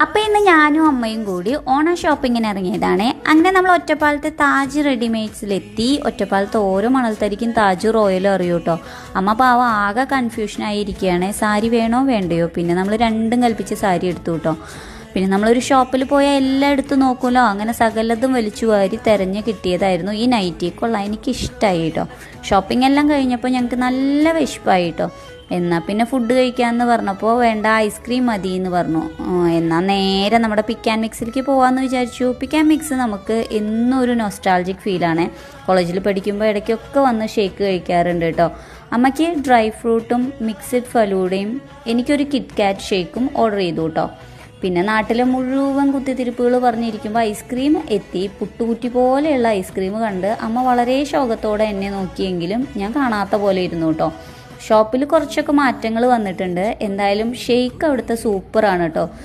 അപ്പോൾ ഇന്ന് ഞാനും അമ്മയും കൂടി ഓണം ഷോപ്പിങ്ങിന് ഇറങ്ങിയതാണ്. അങ്ങനെ നമ്മൾ ഒറ്റപ്പാലത്തെ താജ് റെഡിമെയ്ഡ്സിലെത്തി. ഒറ്റപ്പാലത്ത് ഓരോ മണൽത്തരിക്കും താജ് റോയലും അറിയൂ കേട്ടോ. അമ്മ പാവം ആകെ കൺഫ്യൂഷനായിരിക്കുകയാണ്, സാരി വേണോ വേണ്ടയോ. പിന്നെ നമ്മൾ രണ്ടും കൽപ്പിച്ച് സാരി എടുത്തു കേട്ടോ. പിന്നെ നമ്മളൊരു ഷോപ്പിൽ പോയാൽ എല്ലാം എടുത്ത് നോക്കുമല്ലോ, അങ്ങനെ സകലതും വലിച്ചു വാരി തിരഞ്ഞ് കിട്ടിയതായിരുന്നു ഈ നൈറ്റി. കൊള്ളാം, എനിക്കിഷ്ടമായി കേട്ടോ. ഷോപ്പിംഗ് എല്ലാം കഴിഞ്ഞപ്പോൾ ഞങ്ങൾക്ക് നല്ല വിശപ്പായി കേട്ടോ. എന്നാൽ പിന്നെ ഫുഡ് കഴിക്കാമെന്ന് പറഞ്ഞപ്പോൾ വേണ്ട, ഐസ്ക്രീം മതി എന്ന് പറഞ്ഞു. എന്നാൽ നേരെ നമ്മുടെ പിക്ക് ആൻഡ് മിക്സിലേക്ക് പോകാമെന്ന് വിചാരിച്ചു. പിക്ക് ആൻഡ് മിക്സ് നമുക്ക് എന്നും ഒരു നൊസ്റ്റാൾജിക് ഫീലാണ്. കോളേജിൽ പഠിക്കുമ്പോൾ ഇടയ്ക്കൊക്കെ വന്ന് ഷേക്ക് കഴിക്കാറുണ്ട് കേട്ടോ. അമ്മയ്ക്ക് ഡ്രൈ ഫ്രൂട്ടും മിക്സഡ് ഫലൂഡയും എനിക്കൊരു കിറ്റ് കാറ്റ് ഷേക്കും ഓർഡർ ചെയ്തു കേട്ടോ. പിന്നെ നാട്ടിലെ മുഴുവൻ കുത്തിത്തിരിപ്പുകൾ പറഞ്ഞിരിക്കുമ്പോൾ ഐസ്ക്രീം എത്തി. പുട്ടുകുറ്റി പോലെയുള്ള ഐസ്ക്രീം കണ്ട് അമ്മ വളരെ ശോകത്തോടെ എന്നെ നോക്കിയെങ്കിലും ഞാൻ കാണാത്ത പോലെ ഇരുന്നു കേട്ടോ. ഷോപ്പിൽ കുറച്ചൊക്കെ മാറ്റങ്ങൾ വന്നിട്ടുണ്ട്. എന്തായാലും ഷേക്ക് അവിടുത്തെ സൂപ്പറാണ് കേട്ടോ.